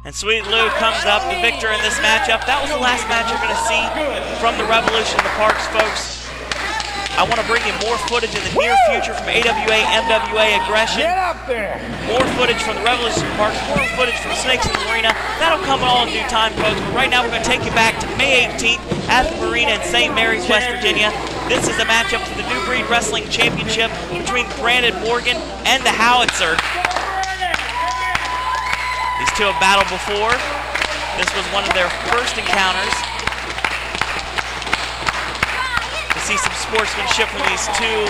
And Sweet Lou comes up the victor in this matchup. That was the last match you're going to see from the Revolution in the Parks, folks. I want to bring you more footage in the near future from AWA, MWA Aggression. Get up there! More footage from the Revolution Parks, more footage from Snakes in the Marina. That'll come all in due time, folks. But right now we're going to take you back to May 18th at the Marina in St. Mary's, West Virginia. This is a matchup for the New Breed Wrestling Championship between Brandon Morgan and the Howitzer. These two have battled before. This was one of their first encounters. See some sportsmanship from these two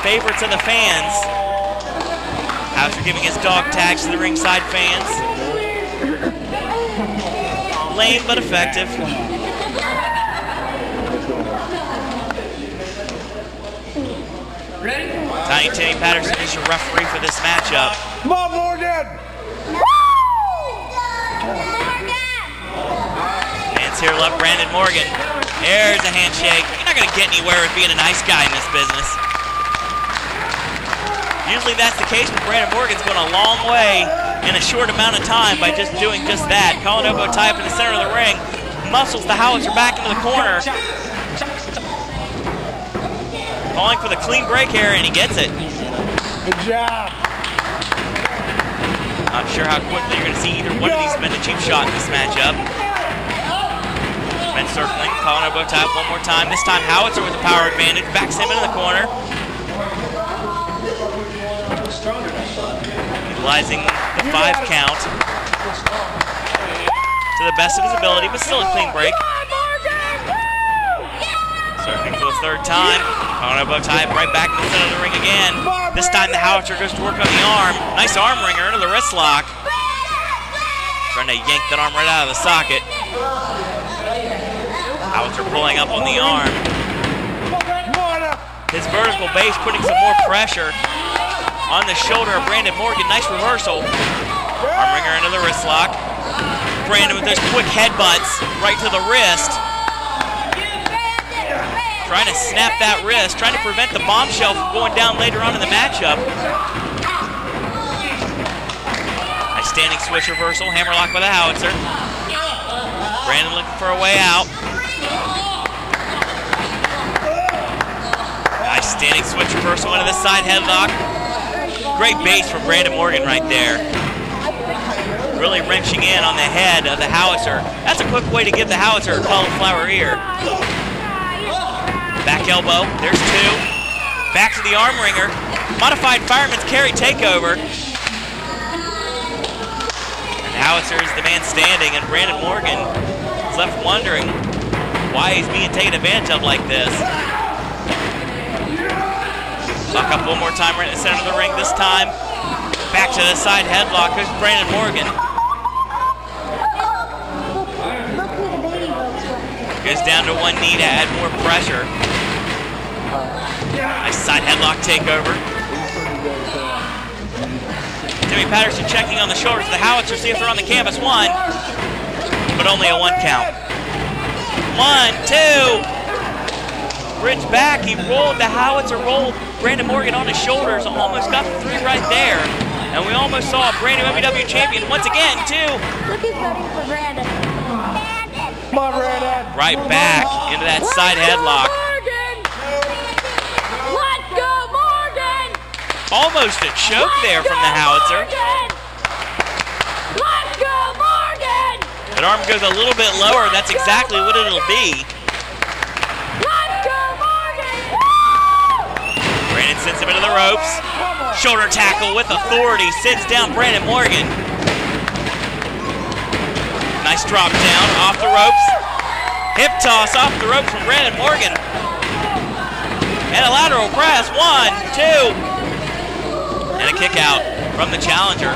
favorites of the fans. Howitzer giving his dog tags to the ringside fans. Lame but effective. Ready? Tiny Timmy Patterson is your referee for this matchup. Come on, Morgan! Hands here left, Brandon Morgan. There's a handshake. You're not going to get anywhere with being a nice guy in this business. Usually that's the case, but Brandon Morgan's going a long way in a short amount of time by just doing just that. Colin elbow tie up in the center of the ring. Muscles the Howitzer back into the corner. Calling for the clean break here, and he gets it. Good job. Not sure how quickly you're going to see either one of these men a cheap shot in this matchup. Men circling, calling elbow tie up one more time. This time Howitzer with the power advantage, backs him into the corner. Utilizing the 5 count to the best of his ability, but still a clean break. Circling for the 3rd time. Calling elbow tie up right back in the center of the ring again. This time the Howitzer goes to work on the arm. Nice arm wringer into the wrist lock. Trying to yank that arm right out of the socket. Howitzer pulling up on the arm. His vertical base putting some more pressure on the shoulder of Brandon Morgan. Nice reversal. Arm wringer into the wrist lock. Brandon with those quick headbutts right to the wrist. Trying to snap that wrist, trying to prevent the bombshell from going down later on in the matchup. Nice standing switch reversal, hammerlock by the Howitzer. Brandon looking for a way out. Nice standing switch reversal into the side headlock. Great base from Brandon Morgan right there. Really wrenching in on the head of the Howitzer. That's a quick way to give the Howitzer a cauliflower ear. Back elbow, there's 2. Back to the arm wringer. Modified fireman's carry takeover. And Howitzer is the man standing, and Brandon Morgan is left wondering why he's being taken advantage of like this. Lock up one more time right in the center of the ring this time. Back to the side headlock. There's Brandon Morgan. Goes down to one knee to add more pressure. Nice side headlock takeover. Timmy Patterson checking on the shoulders of the Howitzer, see if they're on the canvas. 1, but only a 1 count. 1, 2. Bridge back, he rolled the Howitzer, rolled Brandon Morgan on his shoulders, almost got the 3 right there. And we almost saw a brand new WVWA champion once again, 2. Looking for Brandon. Come on, Brandon. Right back into that side headlock. Let's go, Morgan! Almost a choke there from the Howitzer. Let's go, Morgan! That arm goes a little bit lower, and that's exactly what it'll be. Let's go, Morgan! Brandon sends him into the ropes. Shoulder tackle with authority, sends down Brandon Morgan. Nice drop down, off the ropes. Hip toss off the ropes from Brandon Morgan. And a lateral press, 1, 2. And a kick out from the challenger.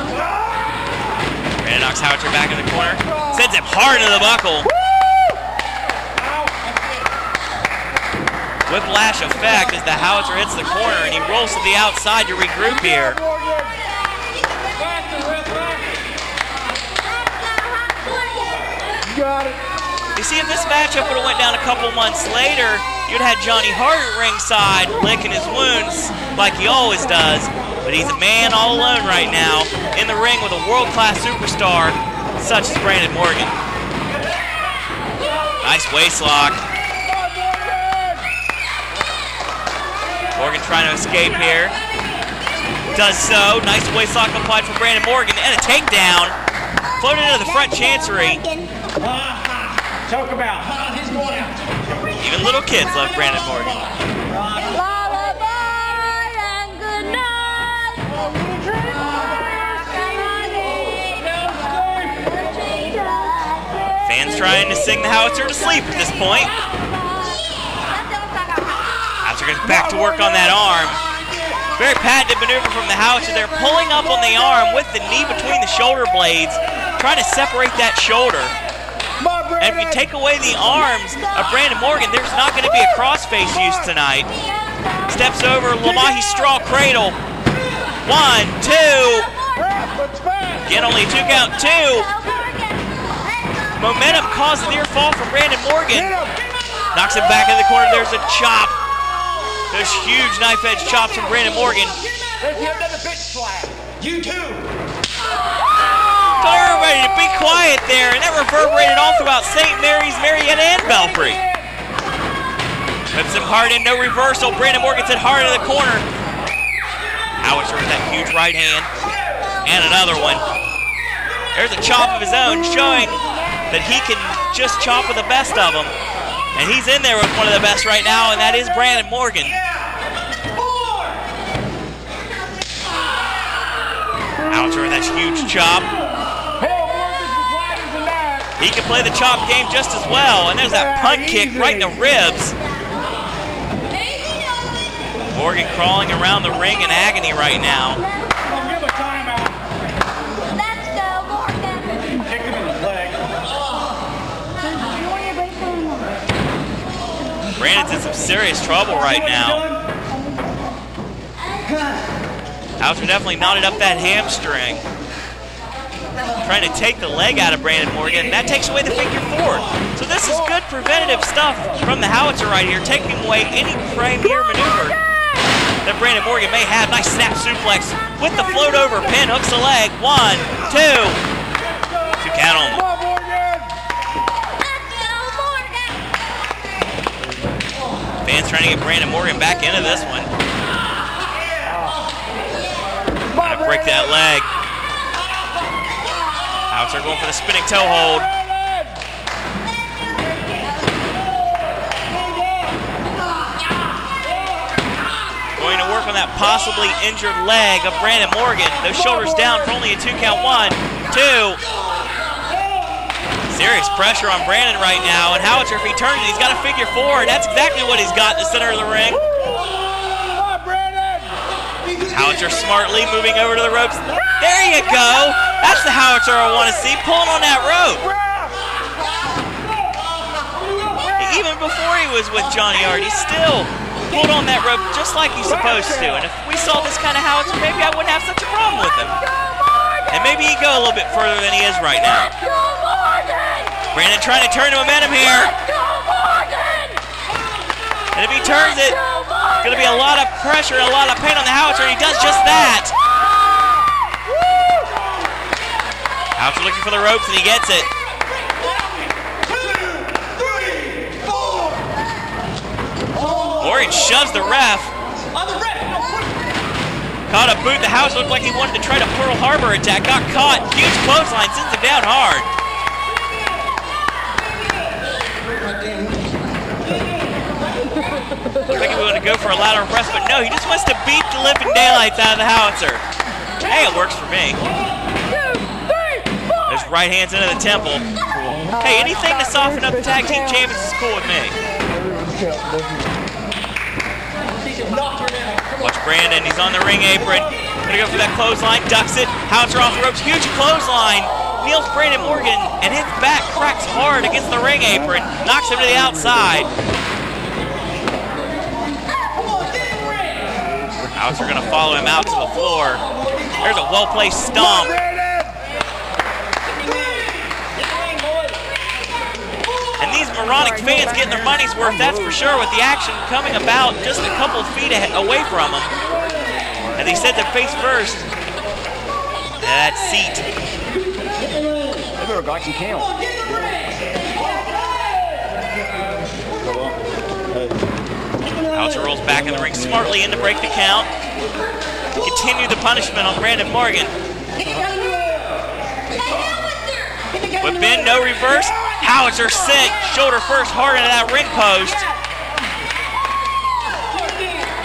Brandon knocks Howitzer back in the corner. Sends him hard into the buckle. Whiplash effect as the Howitzer hits the corner and he rolls to the outside to regroup here. Got it. You see, if this matchup would have went down a couple months later, you'd had Johnny Hart at ringside licking his wounds like he always does. but he's a man all alone right now in the ring with a world-class superstar such as Brandon Morgan. Nice waist lock. Morgan trying to escape here. Does so. Nice waist lock applied from Brandon Morgan and a takedown. Floated into the front chancery. Choke him out. He's going out. Even little kids love Brandon Morgan. Lullaby and good night. Fans trying to sing the Howitzer to sleep at this point. Howitzer gets back to work on that arm. Very patented maneuver from the Howitzer. They're pulling up on the arm with the knee between the shoulder blades, trying to separate that shoulder. And if you take away the arms of Brandon Morgan, there's not going to be a crossface used tonight. Steps over, Lamahi straw cradle. 1, 2. Again, only a 2 count. 2. Momentum caused a near fall from Brandon Morgan. Knocks him back in the corner. There's a chop. Those huge knife edge chops from Brandon Morgan. There's another bitch slap. You too. Told everybody to be quiet there, and that reverberated all throughout St. Mary's, Marietta, and Belfry. Whips him hard in, no reversal. Brandon Morgan hit hard in the corner. Howitzer with that huge right hand. And another one. There's a chop of his own, showing that he can just chop with the best of them. And he's in there with one of the best right now, and that is Brandon Morgan. Howitzer with that huge chop. He can play the chop game just as well, and there's that punt kick right in the ribs. Morgan crawling around the ring in agony right now. Give a timeout. Let's go, Morgan. Kick him in the leg. Brandon's in some serious trouble right now. Howitzer definitely knotted up that hamstring. Trying to take the leg out of Brandon Morgan, and that takes away the figure 4. So this is good preventative stuff from the Howitzer right here, taking away any premier maneuver that Brandon Morgan may have. Nice snap suplex with the float over pin, hooks the leg. 1, 2. 2 count on. Fans trying to get Brandon Morgan back into this one. Trying to break that leg. Howitzer going for the spinning toe hold. Going to work on that possibly injured leg of Brandon Morgan. Those shoulders down for only a 2 count. 1, 2. Serious pressure on Brandon right now. And Howitzer, if he turns it, he's got a figure 4. And that's exactly what he's got in the center of the ring. Howitzer smartly moving over to the ropes. There you go. That's the Howitzer I want to see, pulling on that rope. Even before he was with Johnny Art, he still pulled on that rope just like he's supposed to. And if we saw this kind of Howitzer, maybe I wouldn't have such a problem with him. And maybe he'd go a little bit further than he is right now. Brandon trying to turn the momentum here. And if he turns it, it's going to be a lot of pressure and a lot of pain on the Howitzer, and he does just that. Howitzer looking for the ropes, and he gets it. 2, 3, 4. Morgan shoves the ref. Caught a boot. The Howitzer looked like he wanted to try to Pearl Harbor attack. Got caught. Huge clothesline. Sends him down hard. Looks like he wanted to go for a lateral press, but no, he just wants to beat the living daylights out of the Howitzer. Hey, it works for me. There's right hands into the temple. Hey, anything to soften up the tag team champions is cool with me. Watch Brandon, he's on the ring apron. Gonna go for that clothesline, ducks it. Howitzer off the ropes, huge clothesline. Kneels Brandon Morgan, and his back cracks hard against the ring apron. Knocks him to the outside. Howitzer gonna follow him out to the floor. There's a well-placed stomp. And these moronic fans getting their money's worth, that's for sure, with the action coming about just a couple of feet away from them. And as he sends it face first. That seat. Howitzer rolls back in the ring smartly in to break the count. Continue the punishment on Brandon Morgan. Whip in, no reverse. Howitzer sent shoulder first hard into that ring post.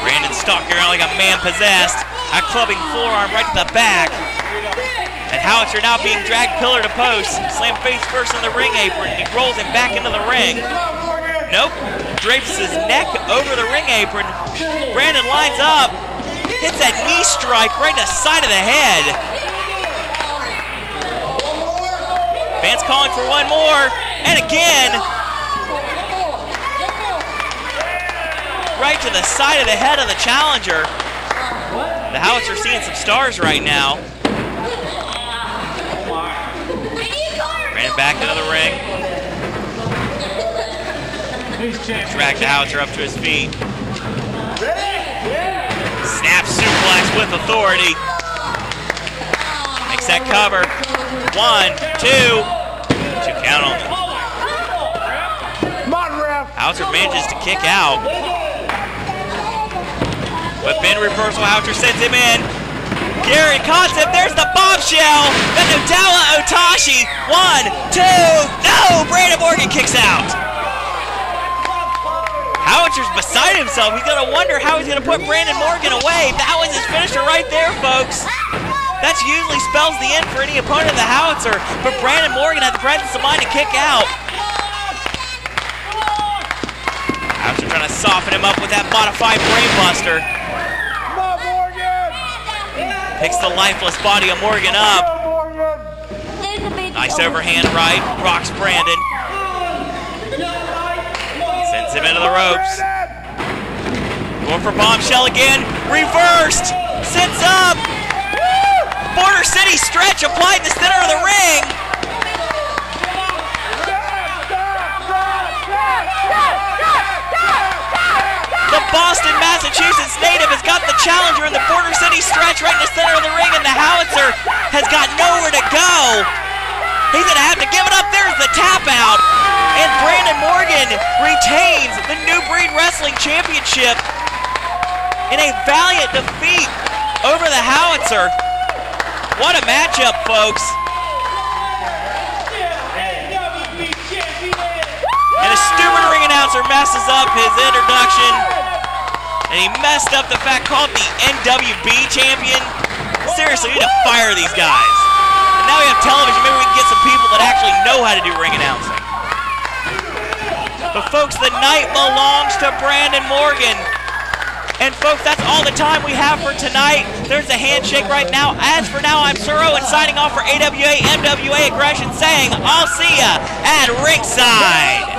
Brandon stalking around like a man possessed. A clubbing forearm right to the back. And Howitzer now being dragged pillar to post. Slam face first in the ring apron. He rolls him back into the ring. Nope. Drapes his neck over the ring apron. Brandon lines up. Hits that knee strike right in the side of the head. Fans calling for one more. And again. Right to the side of the head of the challenger. The Howitzer seeing some stars right now. Brandon back into the ring. Drag the Howitzer up to his feet. Snap suplex with authority. Makes that cover. 1, 2. 2 count only. Howitzer manages to kick out. But Ben reversal, Howitzer sends him in. Gary concept, there's the bombshell. The Nodawa Otashi. 1, 2, no! Brandon Morgan kicks out. Howitzer's beside himself. He's gonna wonder how he's gonna put Brandon Morgan away. That was his finisher right there, folks. That usually spells the end for any opponent of the Howitzer, but Brandon Morgan had the presence of mind to kick out. Howitzer trying to soften him up with that modified brainbuster. Picks the lifeless body of Morgan up. Nice overhand right, rocks Brandon. Sends him into the ropes. Going for bombshell again, reversed, sits up. Border City stretch applied in the center of the ring. The Boston, Massachusetts native has got the challenger in the Border City stretch right in the center of the ring, and the Howitzer has got nowhere to go. He's gonna have to give it up. There's the tap out. And Brandon Morgan retains the New Breed Wrestling Championship in a valiant defeat over the Howitzer. What a matchup, folks. And a stupid ring announcer messes up his introduction. And he messed up the fact called the NWB champion. Seriously, we need to fire these guys. And now we have television, maybe we can get some people that actually know how to do ring announcing. But folks, the night belongs to Brandon Morgan. And folks, that's all the time we have for tonight. There's a handshake right now. As for now, I'm Suro and signing off for AWA NWA Aggression saying, I'll see ya at ringside.